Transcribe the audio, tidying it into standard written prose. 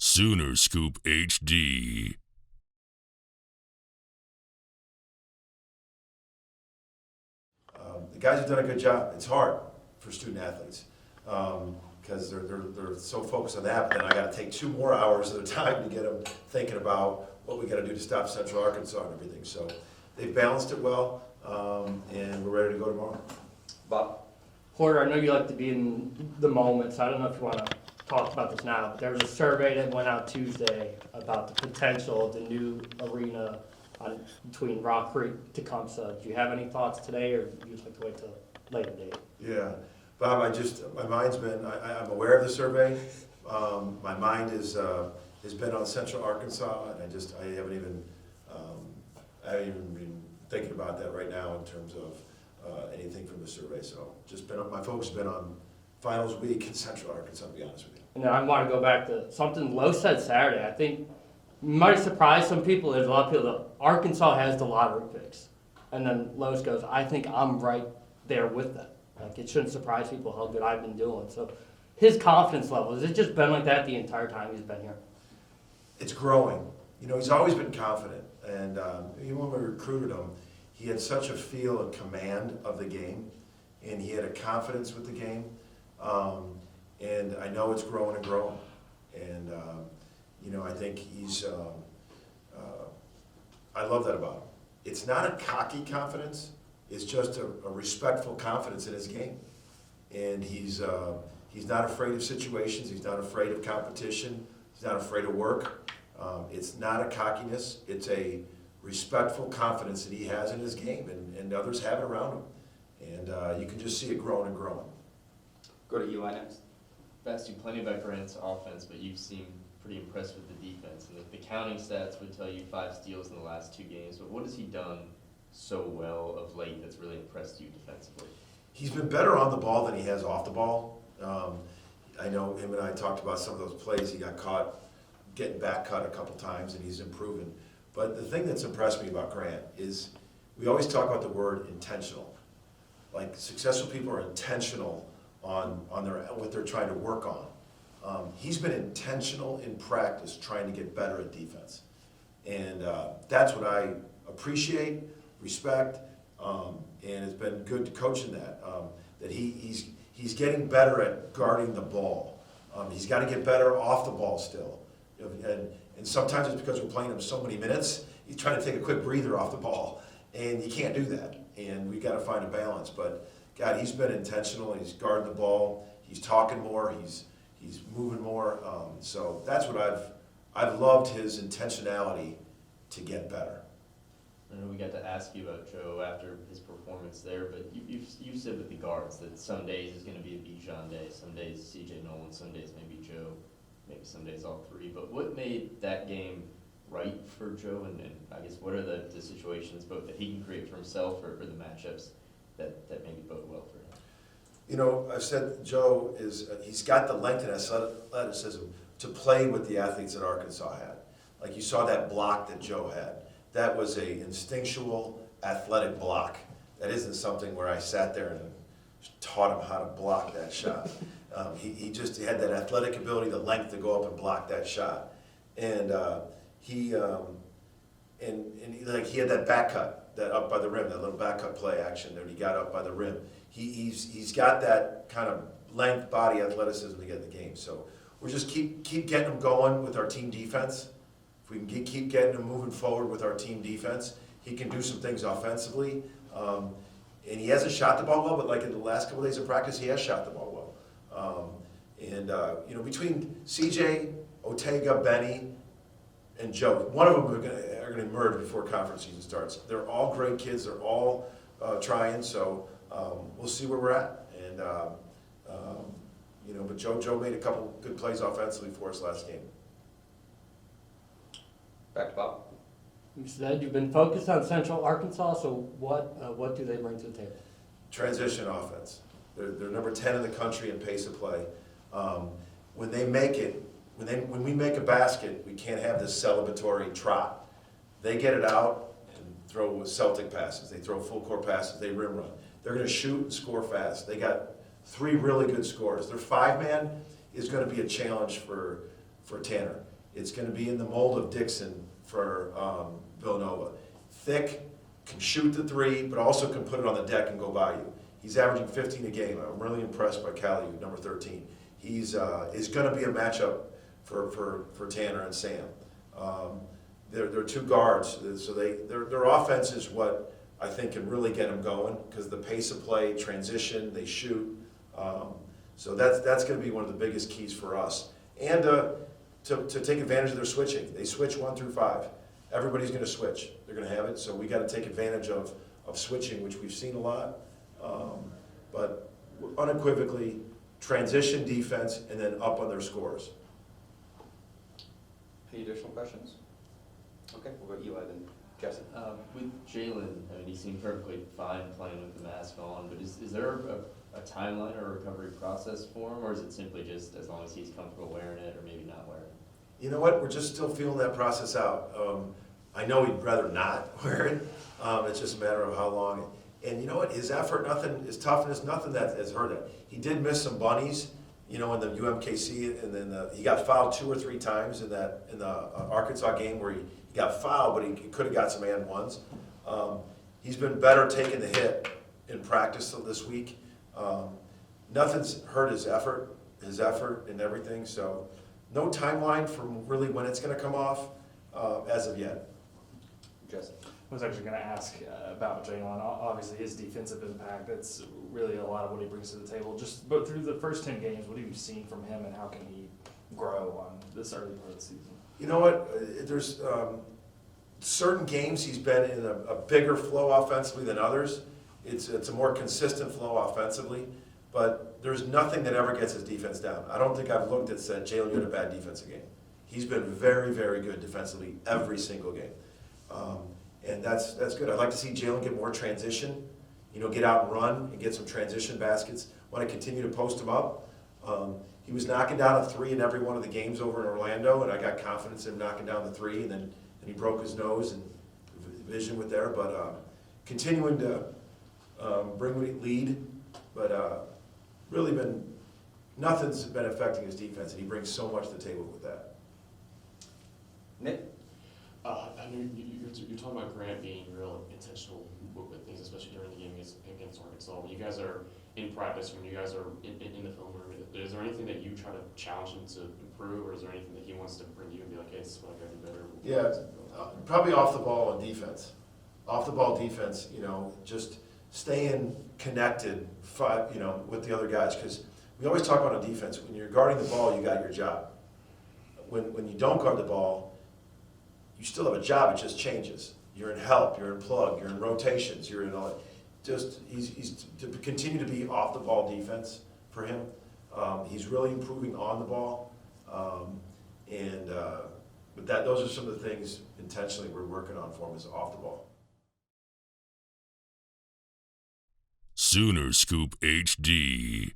Sooner Scoop HD. The guys have done a good job. It's hard for student athletes because they're so focused on that. But then I got to take 2 more hours of their time to get them thinking about what we got to do to stop Central Arkansas and everything. So they've balanced it well, and we're ready to go tomorrow. Bob? Porter, I know you like to be in the moment, so I don't know if you want to talk about this now, but there was a survey that went out Tuesday about the potential of the new arena between Rock Creek to Tecumseh. Do you have any thoughts today, or do you just like to wait till later date? Yeah, Bob, my mind's been, I'm aware of the survey. My mind has been on Central Arkansas, and I haven't even been thinking about that right now in terms of anything from the survey. So my focus has been on finals week in Central Arkansas, to be honest with you. And then I want to go back to something Lowe said Saturday. I think might surprise some people. There's a lot of people that Arkansas has the lottery picks. And then Lowe goes, I think I'm right there with them. Like, it shouldn't surprise people how good I've been doing. So his confidence level, has it just been like that the entire time he's been here? It's growing. You know, he's always been confident. And even when we recruited him, he had such a feel and command of the game. And he had a confidence with the game. And I know it's growing and growing. And, I think he's, I love that about him. It's not a cocky confidence. It's just a respectful confidence in his game. And he's not afraid of situations. He's not afraid of competition. He's not afraid of work. It's not a cockiness. It's a respectful confidence that he has in his game, and others have it around him. And you can just see it growing and growing. Go to Eli next. I've asked you plenty about Grant's offense, but you seem pretty impressed with the defense. And the counting stats would tell you 5 steals in the last 2 games, but what has he done so well of late that's really impressed you defensively? He's been better on the ball than he has off the ball. I know him and I talked about some of those plays. He got caught getting back cut a couple times, and he's improving. But the thing that's impressed me about Grant is we always talk about the word intentional. Like, successful people are intentional on what they're trying to work on. He's been intentional in practice trying to get better at defense. And that's what I appreciate, respect, and it's been good to coach in that. That he's getting better at guarding the ball. He's got to get better off the ball still. And sometimes it's because we're playing him so many minutes, he's trying to take a quick breather off the ball. And you can't do that. And we've got to find a balance. But God, he's been intentional. He's guarding the ball. He's talking more. He's moving more. So that's what I've loved, his intentionality to get better. I know we got to ask you about Joe after his performance there, but you've said with the guards that some days is going to be a Bijan day, some days CJ Nolan, some days maybe Joe, maybe some days all 3. But what made that game right for Joe, and I guess what are the situations both that he can create for himself or the matchups that maybe bode well for him? You know, I've said Joe he's got the length and athleticism to play with the athletes that Arkansas had. Like, you saw that block that Joe had. That was a instinctual, athletic block. That isn't something where I sat there and taught him how to block that shot. He just had that athletic ability, the length to go up and block that shot. And he had that back cut, that up by the rim, that little back cut play action that he got up by the rim. He's got that kind of length, body, athleticism to get in the game. So we're just keep getting him going with our team defense. If we can keep getting him moving forward with our team defense, he can do some things offensively. And he hasn't shot the ball well, but like in the last couple of days of practice, he has shot the ball well. Between CJ, Otega, Benny, and Joe, one of them are going to emerge before conference season starts. They're all great kids. They're all trying. So we'll see where we're at. And but Joe made a couple good plays offensively for us last game. Back to Bob. You said you've been focused on Central Arkansas, so what do they bring to the table? Transition offense. They're number 10 in the country in pace of play. When they make it, when we make a basket, we can't have this celebratory trot. They get it out and throw Celtic passes. They throw full court passes. They rim run. They're going to shoot and score fast. They got 3 really good scores. Their 5-man is going to be a challenge for Tanner. It's going to be in the mold of Dixon for Villanova. Thick, can shoot the three, but also can put it on the deck and go by you. He's averaging 15 a game. I'm really impressed by Caliu, number 13. He's is going to be a matchup for Tanner and Sam. They're two guards, so their offense is what I think can really get them going because the pace of play, transition, they shoot. So that's going to be one of the biggest keys for us. And to take advantage of their switching. They switch 1 through 5. Everybody's going to switch. They're going to have it, so we got to take advantage of switching, which we've seen a lot. But unequivocally, transition defense and then up on their scores. Any additional questions? Okay, we'll go Eli then. Jesse? With Jalen, I mean, he seemed perfectly fine playing with the mask on, but is there a timeline or a recovery process for him, or is it simply just as long as he's comfortable wearing it or maybe not wearing it? You know what? We're just still feeling that process out. I know he'd rather not wear it. It's just a matter of how long. And you know what? His effort, his toughness, nothing that has hurt him. He did miss some bunnies, you know, in the UMKC, and then he got fouled 2 or 3 times in the Arkansas game where he got fouled, but he could have got some and ones. He's been better taking the hit in practice this week. Nothing's hurt his effort and everything. So no timeline from really when it's going to come off as of yet. Jesse? I was actually going to ask about Jalen. Obviously, his defensive impact, that's really a lot of what he brings to the table. But through the first 10 games, what have you seen from him, and how can he grow on this early part of the season? You know what? There's certain games he's been in a bigger flow offensively than others. It's a more consistent flow offensively, but there's nothing that ever gets his defense down. I don't think I've looked at said, Jalen, you had a bad defensive game. He's been very, very good defensively every single game. And that's good. I'd like to see Jalen get more transition, you know, get out and run and get some transition baskets. Want to continue to post him up. He was knocking down a 3 in every one of the games over in Orlando, and I got confidence in him knocking down the 3, and then he broke his nose and vision with there. But continuing to bring lead, but really nothing's been affecting his defense, and he brings so much to the table with that. Nick? I know you're talking about Grant being real intentional with things, especially during the game against Arkansas. When you guys are in practice, when you guys are in the film room, is there anything that you try to challenge him to improve, or is there anything that he wants to bring to you and be like, hey, this is what I gotta do better? Yeah, probably off the ball and defense. Off the ball defense, you know, just staying connected, you know, with the other guys, because we always talk about on defense, when you're guarding the ball, you got your job. When you don't guard the ball, you still have a job, it just changes. You're in help, you're in plug, you're in rotations, you're in all that. Just, he's to continue to be off the ball defense for him. He's really improving on the ball. But those are some of the things intentionally we're working on for him is off the ball. Sooner Scoop HD.